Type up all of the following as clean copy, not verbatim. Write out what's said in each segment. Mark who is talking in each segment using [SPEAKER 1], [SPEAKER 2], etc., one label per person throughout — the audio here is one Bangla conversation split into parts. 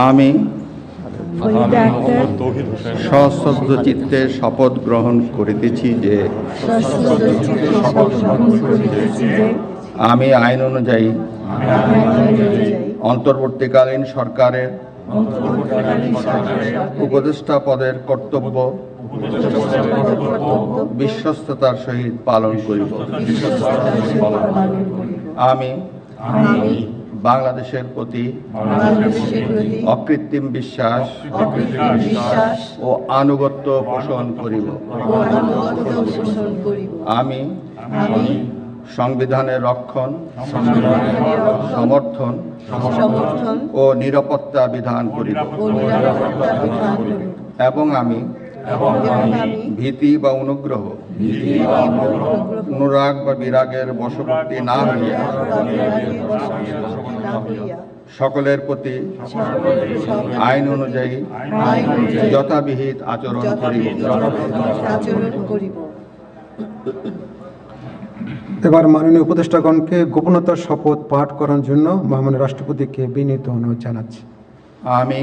[SPEAKER 1] আমি সশ্রদ্ধ চিত্তে শপথ গ্রহণ করিতেছি যে আমি আইন অনুযায়ী অন্তর্বর্তীকালীন সরকারের উপদেষ্টা পদের কর্তব্য বিশ্বস্ততার সহিত পালন করিব। আমি বাংলাদেশের প্রতি অকৃত্রিম বিশ্বাস ও আনুগত্য পোষণ করিব। আমি সংবিধানের রক্ষণ, সমর্থন ও নিরাপত্তা বিধান করিব এবং আমি ভীতি বা অনুগ্রহ, অনুরাগ বা বিরাগের বশবর্তী না হইয়া সকলের প্রতি আইন অনুযায়ী যথাবিহিত আচরণ করিব।
[SPEAKER 2] এবার মাননীয় উপদেষ্টাগণকে গোপনতার শপথ পাঠ করার জন্য মহামান্য রাষ্ট্রপতিকে বিনীত অনুরোধ জানাচ্ছি।
[SPEAKER 1] আমি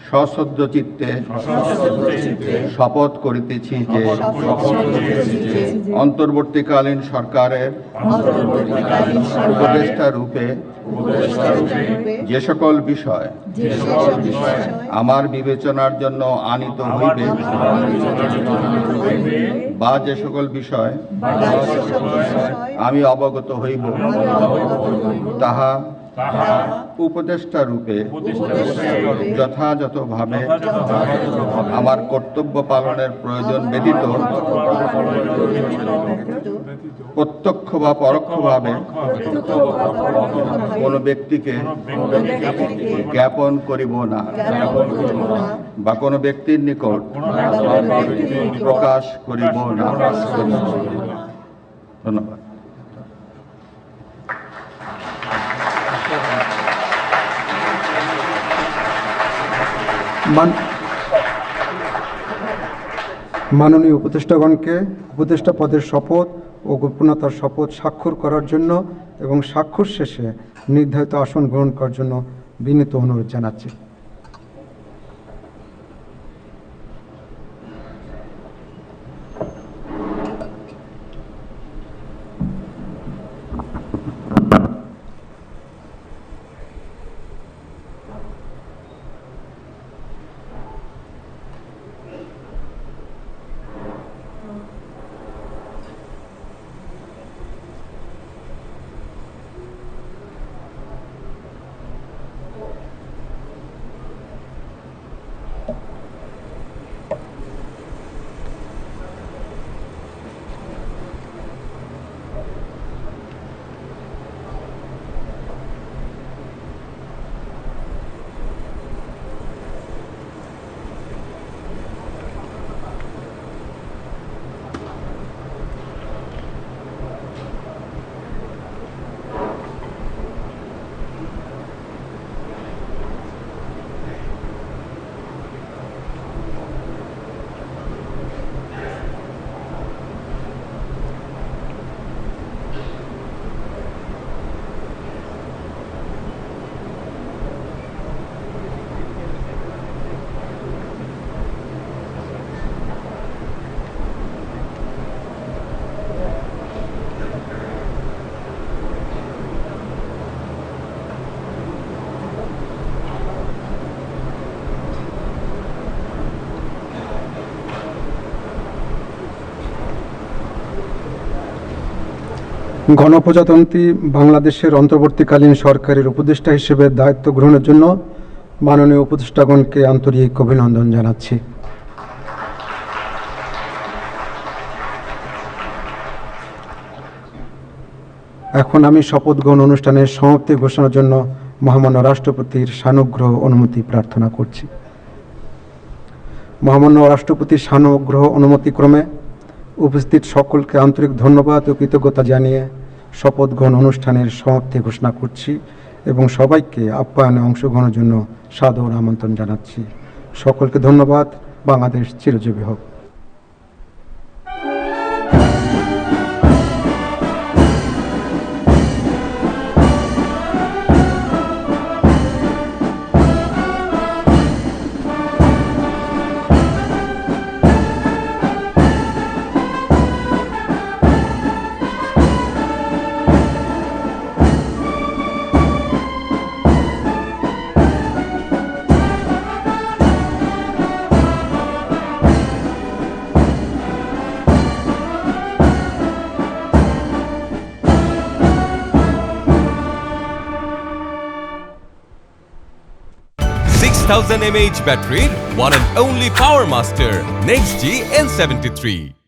[SPEAKER 1] সশ্রদ্ধ চিত্তে শপথ করিতেছি যে অন্তর্বর্তীকালীন সরকারের উপদেষ্টা রূপে যে সকল বিষয় আমার বিবেচনার জন্য আনিত হইবে বা যে সকল বিষয় আমি অবগত হইব তাহা উপদেষ্টা রূপে যথাযথভাবে আমার কর্তব্য পালনের প্রয়োজন ব্যতীত প্রত্যক্ষ বা পরোক্ষভাবে কোনো ব্যক্তিকে জ্ঞাপন করিব না বা কোনো ব্যক্তির নিকট প্রকাশ করিব না। ধন্যবাদ।
[SPEAKER 2] মাননীয় উপদেষ্টাগণকে উপদেষ্টা পদের শপথ ও গোপনতার শপথ স্বাক্ষর করার জন্য এবং স্বাক্ষর শেষে নির্ধারিত আসন গ্রহণ করার জন্য বিনীত অনুরোধ জানাচ্ছি। গণপ্রজাতন্ত্রী বাংলাদেশের অন্তর্বর্তীকালীন সরকারের উপদেষ্টা হিসেবে দায়িত্ব গ্রহণের জন্য মাননীয় উপদেষ্টাগণকে আন্তরিক অভিনন্দন জানাচ্ছি। এখন আমি শপথ গ্রহণ অনুষ্ঠানের সমাপ্তি ঘোষণার জন্য মহামান্য রাষ্ট্রপতির সানুগ্রহ অনুমতি প্রার্থনা করছি। মহামান্য রাষ্ট্রপতির সানুগ্রহ অনুমতিক্রমে উপস্থিত সকলকে আন্তরিক ধন্যবাদ ও কৃতজ্ঞতা জানিয়ে শপথ গ্রহণ অনুষ্ঠানের সমাপ্তি ঘোষণা করছি এবং সবাইকে আপ্যায়নে অংশগ্রহণের জন্য সাদর আমন্ত্রণ জানাচ্ছি। সকলকে ধন্যবাদ। বাংলাদেশ চিরজীবী হোক।
[SPEAKER 3] 1000 mAh battery, one and only Power Master Next G N73.